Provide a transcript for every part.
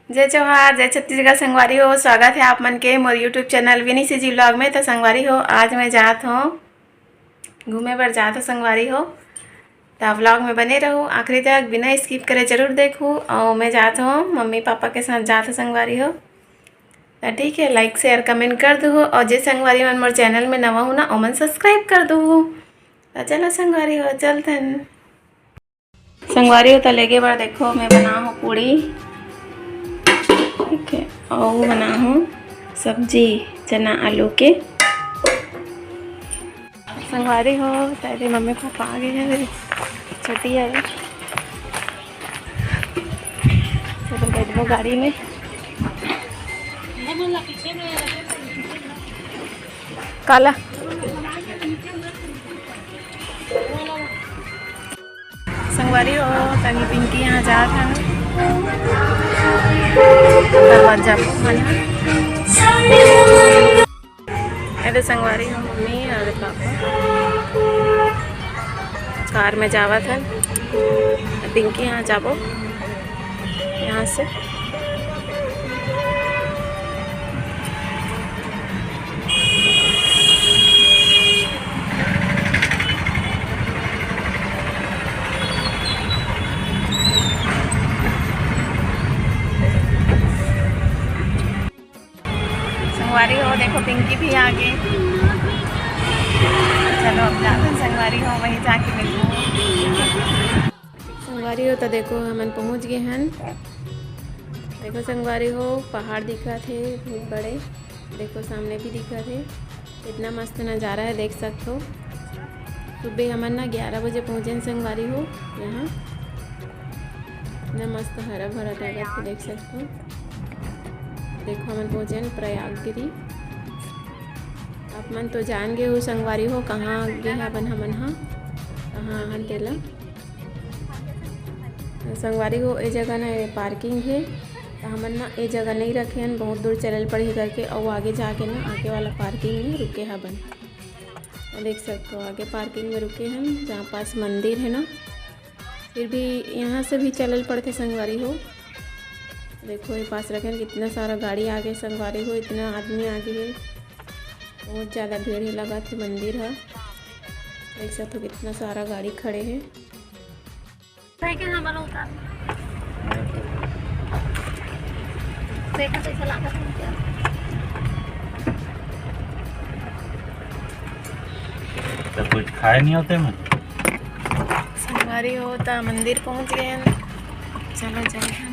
जय जवाहर जय छत्तीसगढ़ संगवारी हो। स्वागत है आप मन के मोर यूट्यूब चैनल विनी सी जी व्लॉग में। तो संगवारी हो आज मैं जात हूँ घूमे बर जात हूँ संगवारी हो। तो व्लॉग में बने रहो आखिरी तक, बिना स्किप करे जरूर देखो। और मैं जात हूँ मम्मी पापा के साथ जात हूँ संगवारी हो। तो ठीक है, लाइक शेयर कमेंट कर दो। और जे संगवारी मन मोर चैनल में नवा हो ना ओमन सब्सक्राइब कर दो। तो चलो संगवारी हो चलते हैं। संगवारी हो तो लेके बार देखो मैं बना हूँ पूड़ी, ठीक है, और वो बना हूँ सब्जी चना आलू के। संगवारी हो तेरी मम्मी पापा आ गए हैं, मेरी छोटी है। चलो बैठ वो गाड़ी में। काला संगवारी हो तभी पिंकी यहाँ जा था दरवाजा अरे संगवारी हो मम्मी और पापा कार में जावा था। पिंकी यहाँ जाबो यहाँ से। संगवारी हो देखो पिंकी भी आ गई। चलो अब जाते हैं संगवारी हो, वहीं जाके मिलूँ। संगवारी हो तो देखो हमन पहुंच गए हैं। देखो संगवारी हो पहाड़ दिखा थे बहुत बड़े, देखो सामने भी दिखा थे। इतना मस्त नज़ारा है, देख सकते हो। सुबह हमन ना 11 बजे पहुँचे संगवारी हो यहाँ। इतना मस्त हरा भरा जगह थे, देख सकते हो। देखो हमन पहुँचे प्रयागगिरी। आप मन तो जान गए हो संगवारी हो कहाँ गए हन हमन हाँ कहाँ हन तेला। संगवारी हो ए जगह ना पार्किंग है, तो हमन ना ए जगह नहीं रखे हन, बहुत दूर चलल पड़े करके। और आगे जाके ना आगे वाला पार्किंग में रुके हन। देख सकते हो आगे पार्किंग में रुके हैं जहाँ पास मंदिर है ना। फिर भी यहाँ से भी चलल पड़ते संगवारी हो। देखो ये पास रखें कितना सारा गाड़ी आगे संगवारी हो, इतना आदमी आगे है, बहुत ज़्यादा भीड़ ही लगा थे। मंदिर है देख सकते हो कितना सारा गाड़ी खड़े हैं। तो कुछ खाए नहीं होते मैं संगवारी हो तो मंदिर पहुंच गए हैं। चलो चलो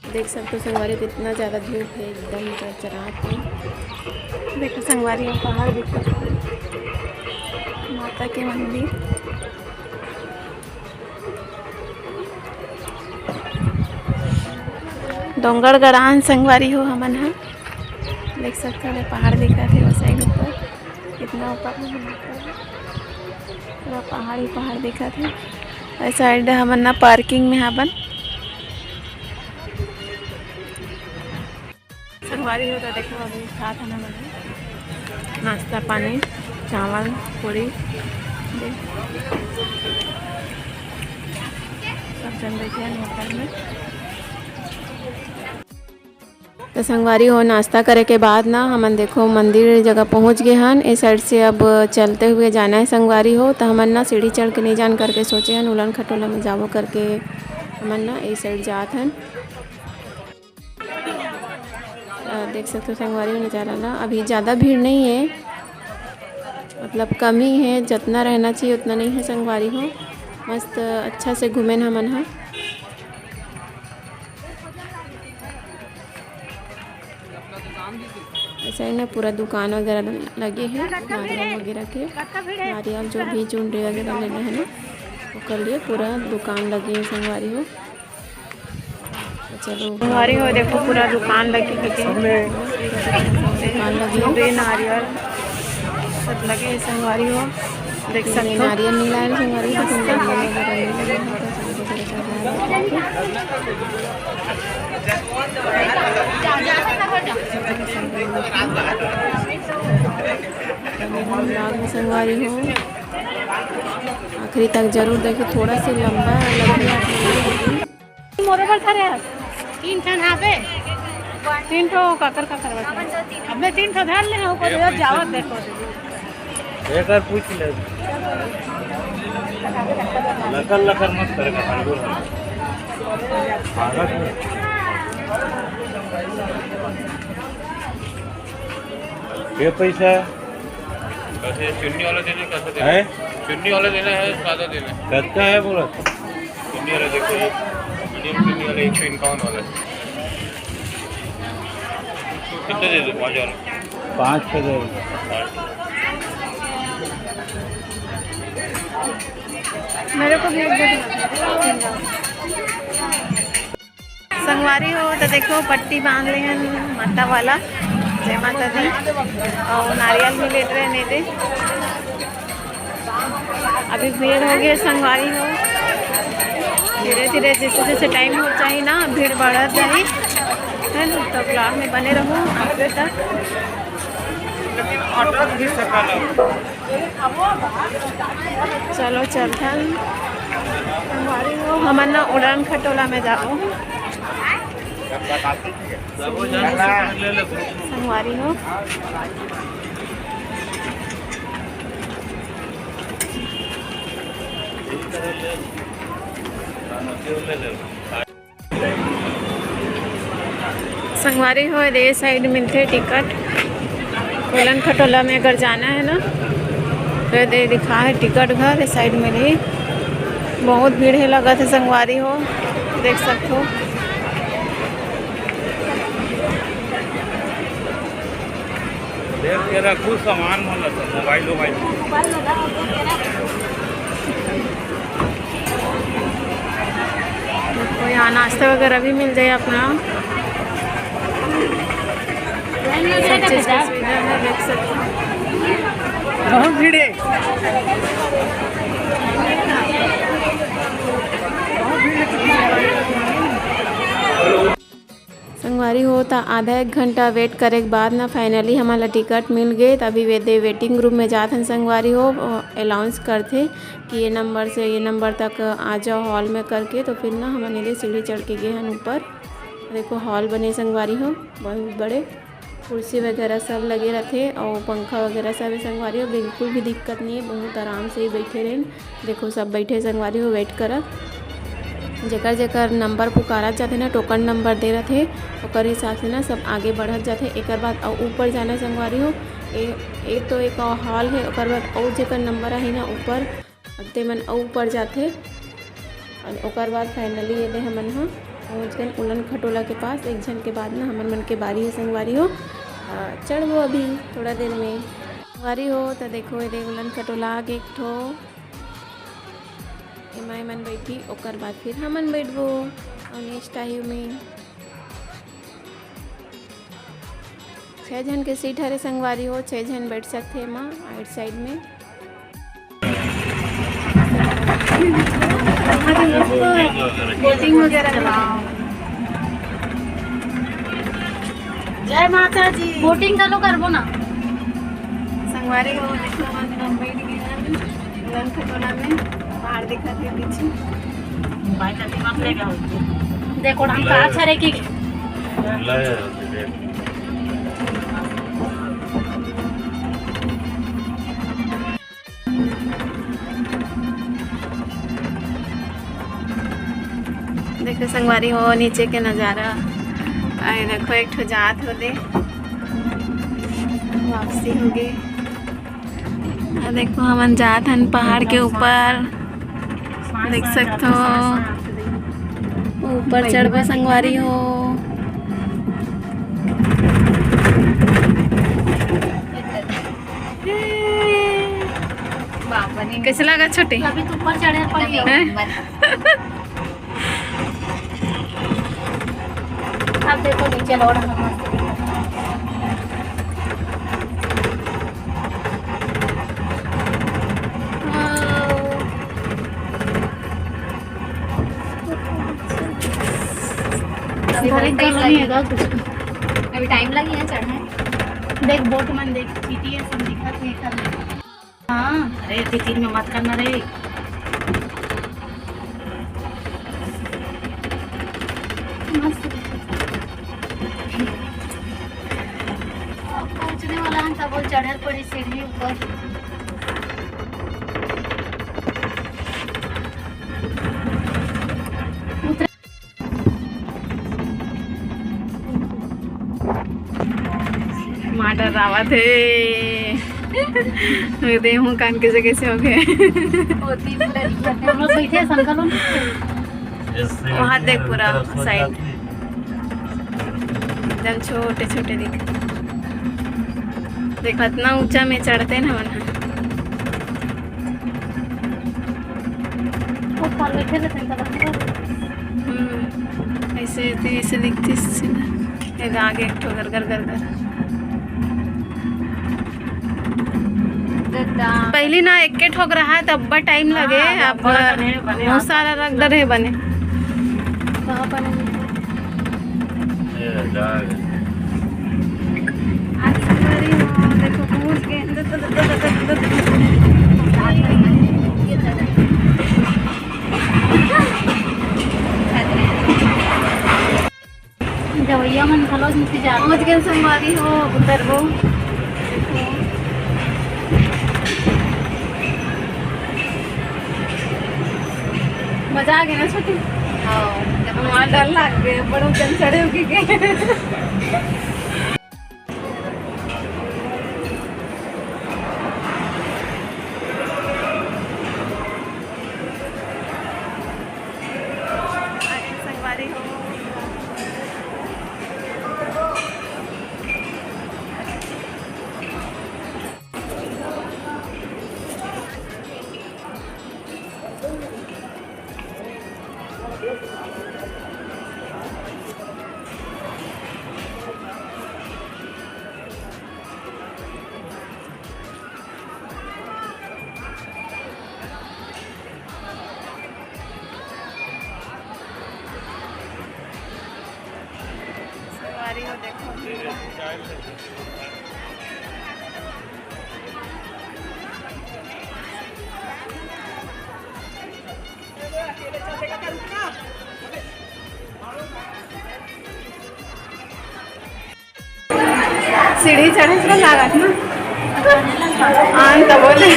देख सकते हो संगवारी कितना ज़्यादा धूप है, एकदम चरचराहट है। देखो संगवारी हो पहाड़ दिखा, माता के मंदिर। डोंगर गड़ान संगवारी हो हमन है, देख सकते हो पहाड़ दिखा थे वो साइड ऊपर, कितना ऊपर पूरा पहाड़ ही पहाड़ दिखा थे। और साइड हमन ना पार्किंग में हवन। संगवारी हो तो देखो अभी खा था ना मैंने नाश्ता पानी चावल पूरी सब जन बैठे हैं होटल में। तो संगवारी हो नाश्ता करे के बाद ना हमन देखो मंदिर जगह पहुंच गए हन। इस साइड से अब चलते हुए जाना है संगवारी हो। तो हमन ना सीढ़ी चढ़ के नहीं जान करके सोचे हन उलन खटोला में जाबो करके हमन ना इस साइड जात हन। देख सकते हो संगवारी हो नज़ारा ना, अभी ज़्यादा भीड़ नहीं है, मतलब कम ही है, जितना रहना चाहिए उतना नहीं है संगवारी हो। मस्त अच्छा से घूमे हमन हा। ऐसा ही ना पूरा दुकान वगैरह लगे हैं, नारियल वगैरह के, नारियल जो भी चुनरी वगैरह लेना है ना वो कर लिए। पूरा दुकान लगी है संगवारी हो। चलो संगवारी हो देखो पूरा दुकान लगी नारियल सब लगे है संगवारी हो। देख सकते हो नारियल नहीं लाए संगवारी हो, संगवारी हो आखिरी तक जरूर देखिए, थोड़ा सा लंबा लग रहा है। मोरे पर खरे तीन ठन हाबे तीन ठो काकर अबे तीन ठो धर ले को जावत देखो एक बार पूछ ले। लकर लकर मत करेगा हलगुल भागत में। ये पैसा कैसे चुन्नी वाला देने कैसे देना है? चुन्नी वाला देना है सादा देना है? कितना है बोला? चुन्नी वाला देखो मीडियम चुन्नी वाला 151 वाला कितना दे दो 5 वाला 5 पे दे। मेरे को भी एक दे दो। संगवारी हो तो देखो पट्टी बांध रहे हैं माता वाला, जय माता दी, और नारियल भी लेट रहे नहीं थे। अभी भीड़ हो गई संगवारी हो, धीरे धीरे जैसे जैसे टाइम हो चाहिए ना भीड़ बढ़त जाए है ना, तो ब्लॉग में बने रहो आखिर तक। चलो चलथन संगवारी हो, हमन ना उड़ान खटोला में जाओ संगवारी हो। संगवारी हो ये साइड मिलते टिकट, उड़ान खटोला में अगर जाना है ना तो ये दिखा है टिकट घर इस साइड में ही। बहुत भीड़ है लगा था संगवारी हो, देख सकते हो। देख के रखू सामान मोबाइल तो यहाँ नाश्ता वगैरह भी मिल जाए अपना, सब चीज़ की सुविधा है, देख सकते हो। बहुत भीड़ है। संगवारी हो तो आधा एक घंटा वेट करे के बाद ना फाइनली हमारा टिकट मिल गए। तभी वे वेटिंग रूम में जाते हैं संगवारी हो, अनाउंस करते कि ये नंबर से ये नंबर तक आ जाओ हॉल में करके। तो फिर ना हमने सीढ़ी चढ़ के गए हैं ऊपर। देखो हॉल बने संगवारी हो, बहुत बड़े कुर्सी वगैरह सब लगे रहते और पंखा वगैरह सब है संगवारी हो। बिल्कुल भी दिक्कत नहीं है, बहुत आराम से ही बैठे रहें। देखो सब बैठे संगवारी हो वेट करत, जेकर जेकर नंबर पुकारत जाते ना टोकन नंबर दे रहे थे और हिसाब से ना सब आगे बढ़त जाते। एक बाद और ऊपर जाना संगवारी हो, एक तो एक हॉल है और बाद और जेकर नंबर है ना ऊपर ते मन और ऊपर जाते। और बाद फाइनली ये हमन हाँ पहुँच गए उड़न खटोला के पास। एक जन के बाद ना हमन मन के बारी है संगवारी हो, चढ़ो अभी थोड़ा देर में संगवारी हो। तो देखो ये उड़न खटोला आगे एक ठो माई मन बैठी, ओकर बाद फिर हमन बैठबो और नेक्स्ट टाइम में 6 जन के सीट हरे संगवारी हो, 6 जन बैठ सकते हैं माँ आइट साइड में। बोटिंग वगैरह जय माता जी। बोटिंग चालू करबो ना संगवारी हो। देखो हम बैठ गए हैं उड़न खटोला में, बाहर दिखा थे पीछे देखो हम कहा छरे की देखो संगवारी हो नीचे के नज़ारा। आए देखो एक ठो जात हो दे वापसी हो गई। देखो हमन जात हन पहाड़ के ऊपर, देख सकते हो ऊपर चढ़बो संगवारी हो। कैसे लगा छोटे? अभी तो ऊपर चढ़े पड़ी अब देखो नीचे लौट अभी टाइम लगी है चढ़ने। देख बोट मन देख चीटी है सब दिखत है कर। हाँ अरे तीन में मत करना रे, मस्त पहुंचने वाला है तब वो चढ़ल पड़ी सीढ़ी ऊपर। माडर रावा थे दे हूँ कान के जगह से हो गए। हम लोग बैठे संकल वहाँ देख पूरा साइड एकदम छोटे छोटे देख इतना ऊंचा में चढ़ते ना वहाँ। बैठे थे संकल ऐसे दिखती सीधा आगे एक ठो घर घर घर घर। पहली ना एक के ठोक रहा है तब बड़ा टाइम लगे। अब बहुत सारा रख रहे बने। देखो पहुंच गए। जवैया मन खलो नीचे जा पहुंच गए संगवारी हो उतर वो। मजा आ गया ना छोटी। वहाँ डर लग गए बड़ों जन चढ़े हो गए। संगवारी हो देखो सीढ़ी चढ़े से लागत ना। हाँ तो बोले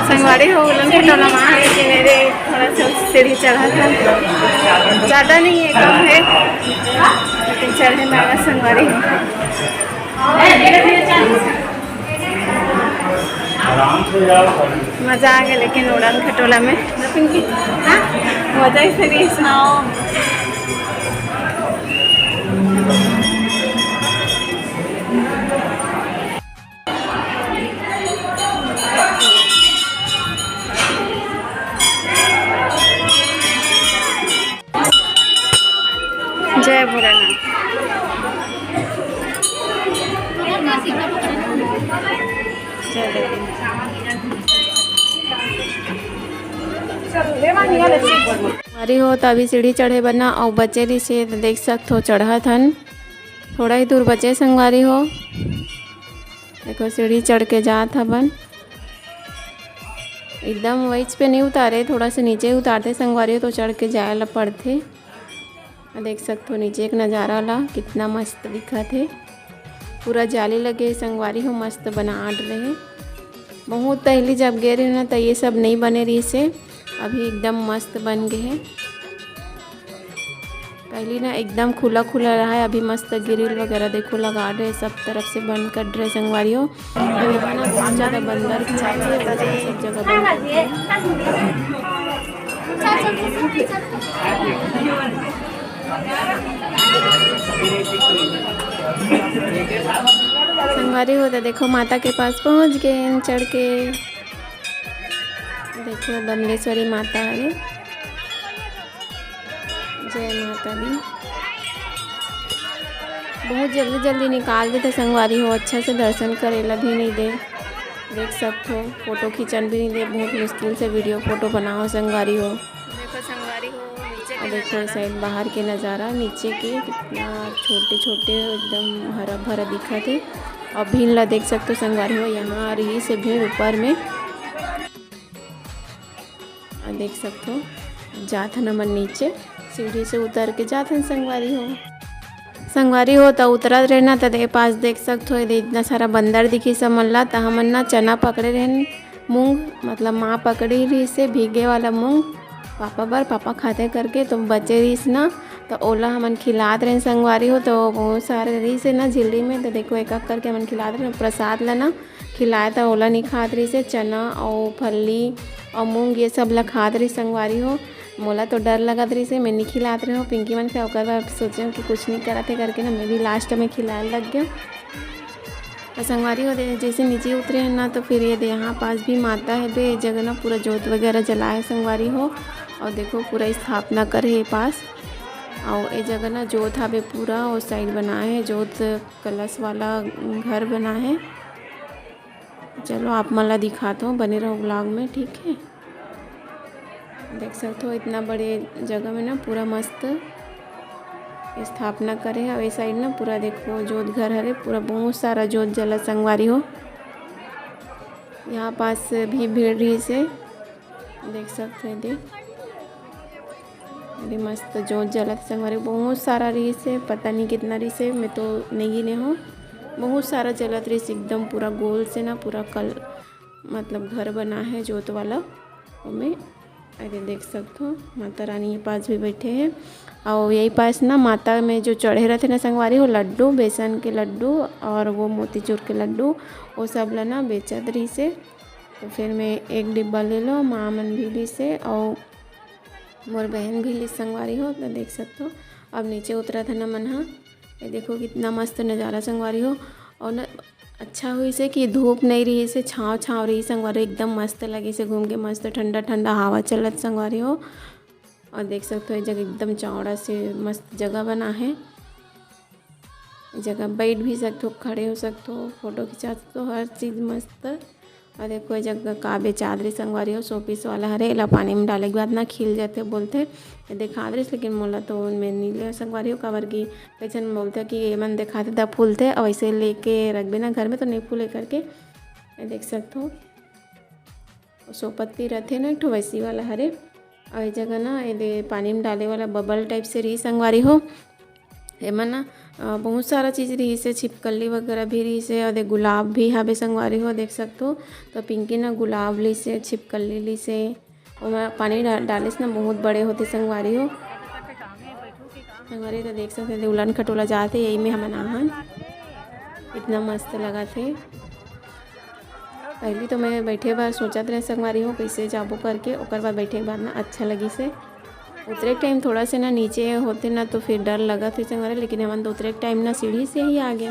संगवारी हो उलन के टोला वहाँ है कि मेरे थोड़ा सा सीढ़ी चढ़ा था। ज़्यादा नहीं है कम है लेकिन चढ़े लगा संगवारी हो। मज़ा आ गया लेकिन उड़न खटोला में मज़ा ही सही सुनाओ। जय भोलेनाथ। हमारी हो तो अभी सीढ़ी चढ़े बना और बचे रही से देख सकते हो चढ़ा थन थोड़ा ही दूर बचे संगवारी हो। देखो सीढ़ी चढ़ के जात हवन एकदम वहीच पे नहीं उतारे थोड़ा सा नीचे उतारते संगवारी हो तो चढ़ के जाए ला पड़ते। देख सकते हो नीचे एक नज़ारा ला कितना मस्त दिखा थे। पूरा जाली लगे संगवारी हो मस्त बना रहे। बहुत पहले जब गए रहे ना तो ये सब नहीं बने रही से अभी एकदम मस्त बन गए हैं। पहले ना एकदम खुला खुला रहा है अभी मस्त ग्रिल वगैरह देखो लगा रहे सब तरफ से बंद कर रहे संगवारी हो। अभी ना बहुत ज़्यादा बंदर सब जगह संगवारी हो तो देखो माता के पास पहुंच गए चढ़ के। देखो बमलेश्वरी माता है। जय माता दी। बहुत जल्दी जल्दी निकाल देते संगवारी हो अच्छा से दर्शन करेला भी नहीं दे। देख सकते हो फोटो खींचन भी नहीं दे बहुत मुश्किल से वीडियो फोटो बनाओ संगवारी हो। देखो संगवारी हो नीचे के देखो साइड बाहर के नज़ारा नीचे के कितना छोटे छोटे एकदम हरा भरा दिखा थे। और भीड़ ला देख सकते हो संगवारी हो यहाँ आ रही से भीड़ ऊपर में देख सकते हो जात हन हमन नीचे सीढ़ी से उतर के जात हन संगवारी हो तो उतरत रहना तो दे पास देख सकते हो इतना सारा बंदर दिखी सब मन ला। तो हमन ना चना पकड़े रहन, मूंग मतलब माँ पकड़ी रही से भीगे वाला मूंग पापा बर, पापा खाते करके तो बचे रहीस ना तो ओला हमन खिलात रहे संगवारी हो। तो बहुत सारे रही से ना झिल्ली में तो देखो एक एक करके हमन खिलात रहे। प्रसाद ला ना खिलाए तो ओला नहीं खात रही से, चना और फल्ली और मूंग ये सब ला खात रही संगवारी हो। मोला तो डर लगत रही से मैं नहीं खिलात रही हूँ, पिंकी मन के ओकर बाद सोचे कि कुछ नहीं करत है करके ना मैं भी लास्ट में खिलाए लग गया। तो संगवारी हो जैसे नीचे उतरे हैं ना तो फिर ये यहाँ पास भी माता है बे जगह ना पूरा जोत वगैरह जलाए संगवारी हो। और देखो पूरा स्थापना कर है पास और ये जगह ना जोत है पूरा उस साइड बना है, जोत कलश वाला घर बना है। चलो आप मला दिखाता हूँ, बने रहो ब्लॉग में, ठीक है। देख सकते हो इतना बड़े जगह में ना पूरा मस्त स्थापना करे और ये साइड ना पूरा देखो जोत घर है, पूरा बहुत सारा जोत जला संगवारी हो। यहाँ पास भी भीड़ रही से देख सकते हैं, देख अरे मस्त जोत जला संगवारी, बहुत सारा रही से, पता नहीं कितना रही से, मैं तो नहीं गिने हूँ। बहुत सारा जलत रही से एकदम पूरा गोल से ना पूरा कल मतलब घर बना है जोत वाला में। अरे देख सकते हो माता रानी के पास भी बैठे हैं और यही पास ना माता में जो चढ़े रहते ना संगवारी हो लड्डू, बेसन के लड्डू और वो मोतीचूर के लड्डू, वो सब ला ना बेचत रही से। तो फिर मैं एक डिब्बा ले लो, माँ मन भी ली से और मोर बहन भी ली संगवारी हो। तो देख सकते हो अब नीचे उतरा था ना मन हा, ये देखो कितना मस्त नज़ारा संगवारी हो। और ना अच्छा हुई से कि धूप नहीं रही से, छाँव छाँव रही संगवारी, एकदम मस्त लगी से घूम के, मस्त ठंडा ठंडा हवा चलत संगवारी हो। और देख सकते हो ये जगह एकदम चौड़ा से मस्त जगह बना है, जगह बैठ भी सकते हो, खड़े हो सकते हो, फोटो खिंचा सकते हो, हर चीज़ मस्त। और देखो ये जगह काबे चादरी संगवारी हो, 100 पीस वाला हरे, इला पानी में डाले के बाद ना खिल जाते बोलते देखा दे, लेकिन मोला तो मैं नहीं ले संगवारी हो काबर की कैसे बोलते कि ये मन दिखाते तब फूलते और वैसे लेके रख देना घर में तो नहीं फूले करके। ये देख सकते हो 100 पत्ती रहते ना एक ठो वैसी वाला हरे। और ये जगह ना ये पानी में डाले वाला बबल टाइप से रही संगवारी हो। एमा ना बहुत सारा चीज़ रही से, छिपकली वगैरह भी रही से और गुलाब भी हवे संगवारी हो, देख सकते हो। तो पिंकी ना गुलाब ली से, छिपकली ली से, और पानी डाले से ना बहुत बड़े होते संगवारी हो। संगवारी तो देख सकते थे उलन खटोला जाते यही में हम नहान, इतना मस्त लगा थे। पहले तो मैं बैठे बार सोचत रहे संगवारी हो कैसे जाबो करके, ओकर बाद बैठे के बाद ना अच्छा लगी से। उतरे टाइम थोड़ा से ना नीचे होते ना तो फिर डर लगा थे संगवारी, लेकिन हम तो उतरे टाइम ना सीढ़ी से ही आ गए।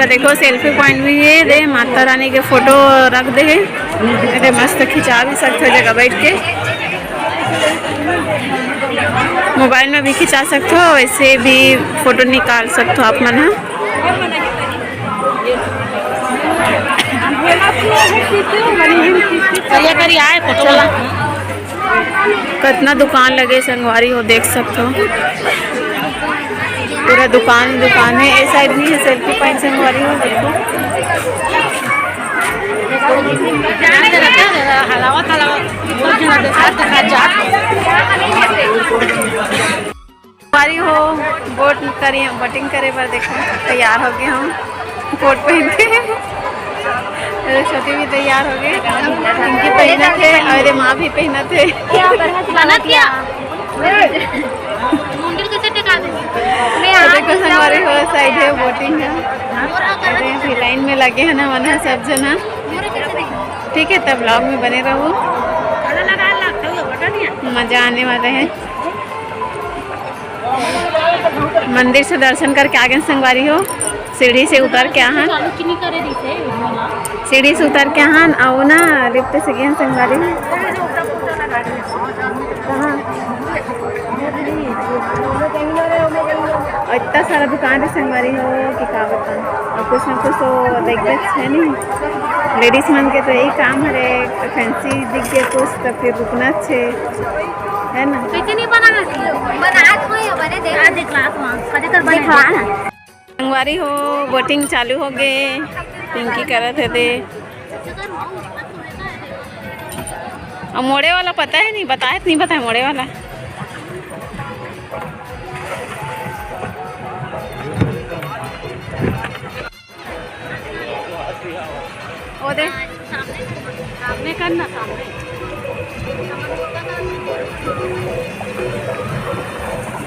देखो सेल्फी पॉइंट भी है, दे माता रानी के फोटो रख दे है, अरे मस्त खिंचा भी सकते हो जगह बैठ के, मोबाइल में भी खिंचा सकते हो, वैसे भी फोटो निकाल सकते हो आप मन। कितना दुकान लगे संगवारी हो, देख सकते हो पूरा दुकान है। ये साइड भी है सेल्फी पॉइंट संगवारी हो, देखो संगवारी हो बोटिंग करे पर देखो तैयार हो गए हम, कोट पहन के छोटी भी तैयार हो गए, इनकी पहना थे और माँ भी पहना थे। देखो संगवारी हो साइड है बोटिंग है, अरे लाइन में लगे हैं ना मना सब जना, ठीक है। तब ब्लॉग में बने रहो, मजा आने वाला है। मंदिर से दर्शन करके आ गए संगवारी हो, सीढ़ी से उतर के आहान, सीढ़ी से उतर के आहान आओ ना लिफ्ट से गए संगवारी हो। इतना सारा दुकान है संगवारी हो कि क्या बताऊं, और कुछ ना कुछ तो देखते है नहीं, लेडीज मन के तो यही काम है, फैंसी दिख गए कुछ तो फिर रुकना अच्छे है ना। संगवारी हो बोटिंग चालू हो गए, पिंकी करत है दे और मोड़े वाला पता है नहीं, बताए नहीं पता है मोड़े वाला। ओ दे सामने करना, सामने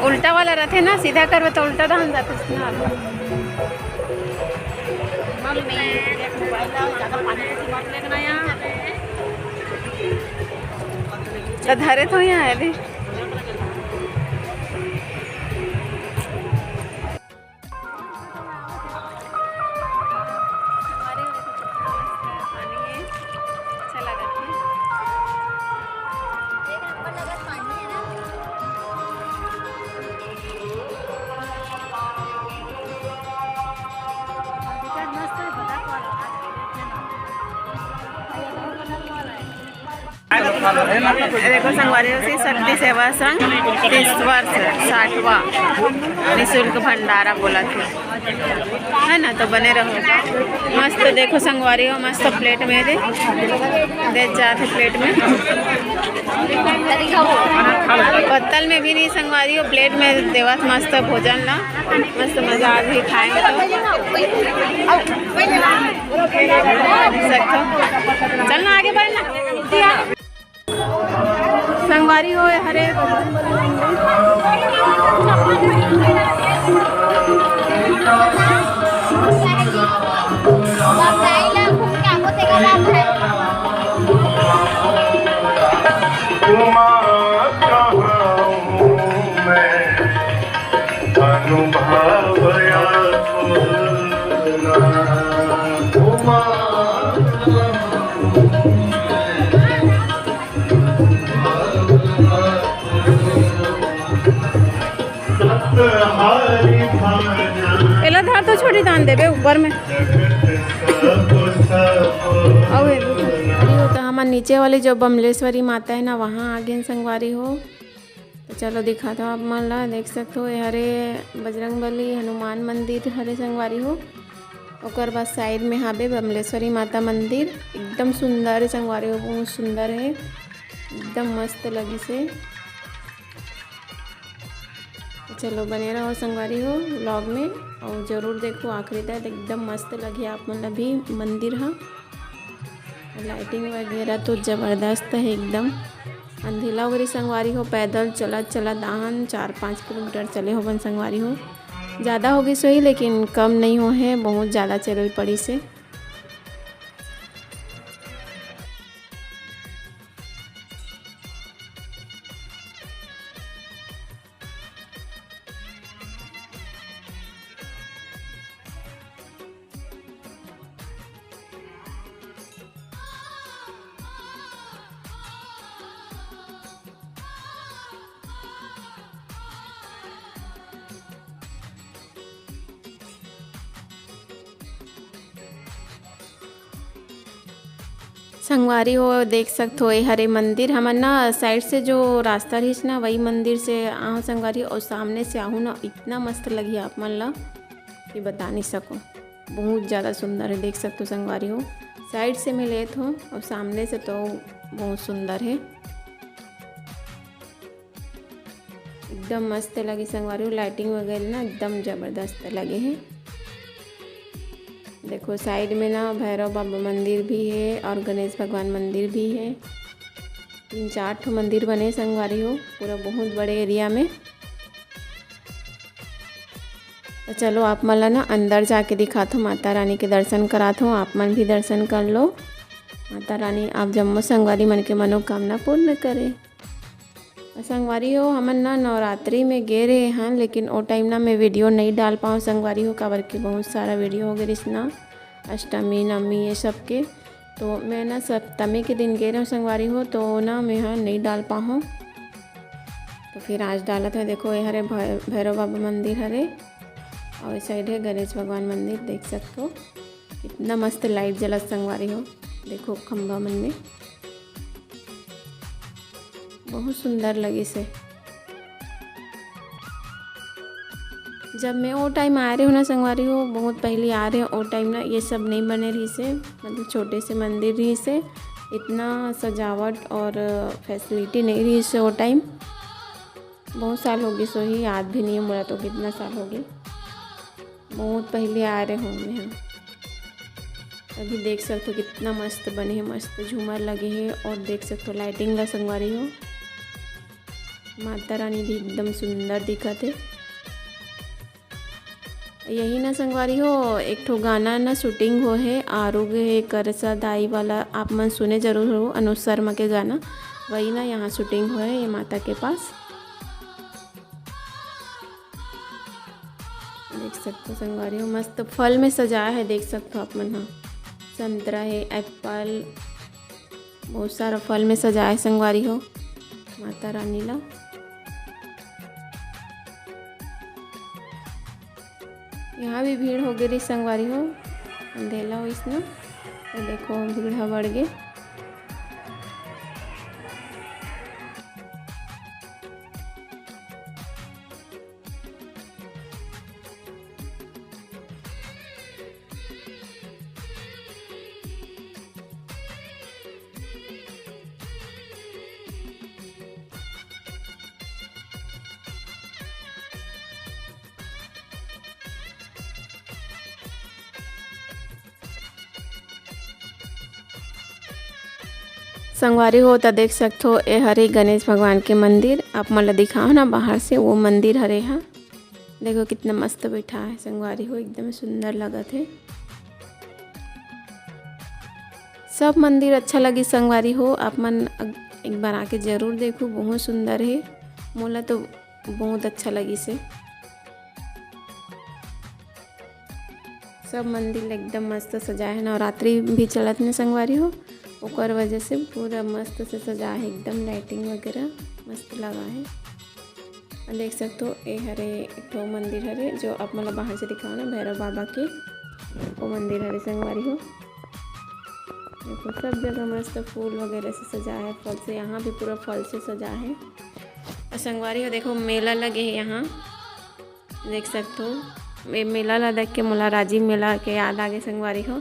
उल्टा वाला रहते ना, सीधा करवे तो उल्टा धान जाते ना। नल में एक मोबाइल लाओ, ज़्यादा पानी की मत लेना यहाँ। तो धरे तो यहाँ है भी। देखो संगवारियों से शक्ति सेवा संघ 30 वर्ष 60वां निःशुल्क भंडारा बोला थे, है ना। तो बने रहो मस्त। देखो संगवारियों मस्त प्लेट में दे जाते प्लेट में, पत्तल में भी नहीं संगवारियों, प्लेट में देवत मस्त भोजन ला। मस्त मजा आज भी खाएंगे तो चलना आगे बढ़ना। संगवारी हो हरे पहला धार तो छोटी दान देवे ऊपर में। तो हमारे नीचे वाली जो बमलेश्वरी माता है ना, वहाँ आगे संगवारी हो। तो चलो दिखा दो आप मन ला, देख सकते हो हरे बजरंगबली हनुमान मंदिर हरे संगवारी हो। और बाद साइड में हाबे बमलेश्वरी माता मंदिर, एकदम सुंदर है संगवारी हो, बहुत सुंदर है, एकदम मस्त लगी से। चलो बने रहो संगवारी हो व्लॉग में, और ज़रूर देखो आखिरी तक, एकदम मस्त लगी आप मतलब भी मंदिर है। लाइटिंग वगैरह तो ज़बरदस्त है एकदम। अंधेला वगैरह संगवारी हो, पैदल चला चला दाहन 4-5 किलोमीटर चले हो बन संगवारी हो। ज़्यादा होगी सही, लेकिन कम नहीं हो है, बहुत ज़्यादा चल पड़ी से। संगवारी हो देख सकते हो ये हरे मंदिर हमन ना साइड से जो रास्ता रहीस ना, वही मंदिर से आहूँ संगवारी, और सामने से आहूँ ना, इतना मस्त लगी आप मन ला कि बता नहीं सको। बहुत ज़्यादा सुंदर है, देख सकते हो संगवारी हो। साइड से मैं लेत हूँ और सामने से तो बहुत सुंदर है, एकदम मस्त लगी संगवारी हो। लाइटिंग वगैरह ना एकदम ज़बरदस्त लगे हैं। देखो साइड में ना भैरव बाबा मंदिर भी है और गणेश भगवान मंदिर भी है। 3-4 ठो मंदिर बने संगवारी हो पूरा बहुत बड़े एरिया में। तो चलो आप मन ला ना अंदर जाके दिखाता हूँ, माता रानी के दर्शन कराता हूँ, आप मन भी दर्शन कर लो। माता रानी आप जम्मो संगवारी मन के मनोकामना पूर्ण करे। संगवारी हो हमन ना नवरात्रि में गे रहे हैं, लेकिन वो टाइम ना मैं वीडियो नहीं डाल पाऊँ संगवारी हो, काबर के बहुत सारा वीडियो हो गया ना, अष्टमी नवमी ये सब के। तो मैं ना सप्तमी के दिन गे रहा हूँ संगवारी हो, तो ना मैं यहाँ नहीं डाल पाऊँ, तो फिर आज डाला था। देखो ये हरे भैरव बाबा मंदिर हरे, और इस साइड है गणेश भगवान मंदिर। देख सकते हो कितना मस्त लाइट जला संगवारी हो। देखो खम्बा मन में बहुत सुंदर लगी से। जब मैं वो टाइम आ रही हूँ ना संगवारी हो, बहुत पहले आ रहे हैं वो टाइम ना, ये सब नहीं बने रही से, मतलब छोटे से मंदिर रही से। इतना सजावट और फैसिलिटी नहीं रही इससे वो टाइम। बहुत साल हो गए, सो ही याद भी नहीं है मुझे तो कितना साल हो गए। बहुत पहले आ रहे होंगे यहाँ। अभी देख सकते हो कितना मस्त बने हैं, मस्त झूमर लगे हैं और देख सकते हो लाइटिंग ला संगवारी हो। माता रानी भी एकदम सुंदर दिखत है। यही ना संगवारी हो, एक ठो गाना ना शूटिंग हो है आरोग्य करसा दाई वाला, आप मन सुने जरूर हो, अनुज शर्मा के गाना। वही ना यहाँ शूटिंग हो है ये माता के पास। देख सकते हो संगवारी हो, मस्त फल में सजाया है, देख सकते हो आप मन। हाँ, संतरा है, एप्पल, बहुत सारा फल में सजाया है संगवारी हो माता रानी ला। यहाँ भी भीड़ हो गई संगवारी हो, अंधेला हो इसमें तो देखो भीड़ बढ़ गई। संगवारी हो तो देख सकते हो ये हरे गणेश भगवान के मंदिर, आप मतलब दिखाओ ना बाहर से, वो मंदिर हरे यहाँ देखो कितना मस्त बैठा है संगवारी हो, एकदम सुंदर लगत है। सब मंदिर अच्छा लगी संगवारी हो, आप मन एक बार आके जरूर देखो, बहुत सुंदर है। मोला तो बहुत अच्छा लगी से। सब मंदिर एकदम मस्त सजाए है, नवरात्रि भी चलत ने संगवारी हो, ओकर वजह से पूरा मस्त से सजा है, एकदम लाइटिंग वगैरह मस्त लगा है। और देख सकते हो ये हरे एक ठो मंदिर हरे जो आप मतलब बाहर से दिखाओ ना, भैरव बाबा के वो मंदिर हरे संगवारी हो। देखो सब जगह मस्त फूल वगैरह से सजा है, फल से, यहाँ भी पूरा फल से सजा है। और संगवारी हो देखो मेला लगे है यहाँ, देख सकते हो। ये मेला ला देख के मोला राजीव मेला के याद आ गए संगवारी हो,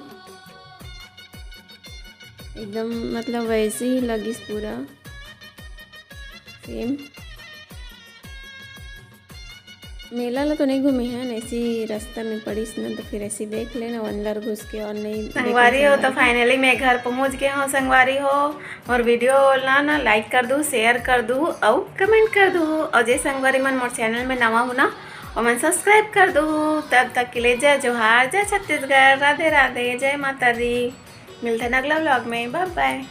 एकदम मतलब वैसे ही लगी पूरा सेम। मेला ला तो नहीं घूमे हैं, ऐसी रास्ता में पड़ी ना तो फिर ऐसे देख लेना अंदर घुस के, और नहीं संगवारी हो तो फाइनली मैं घर पहुंच गया हूँ संगवारी हो। और वीडियो ना लाइक कर दूँ, शेयर कर दूँ और कमेंट कर दूँ। और जय संगवारी मन मोर चैनल में नवा हो ना और मैं सब्सक्राइब कर दूँ। तब तक के लिए जय जोहार, जय छत्तीसगढ़, राधे राधे, जय माता दी। मिलते हैं अगला व्लॉग में, बाय बाय।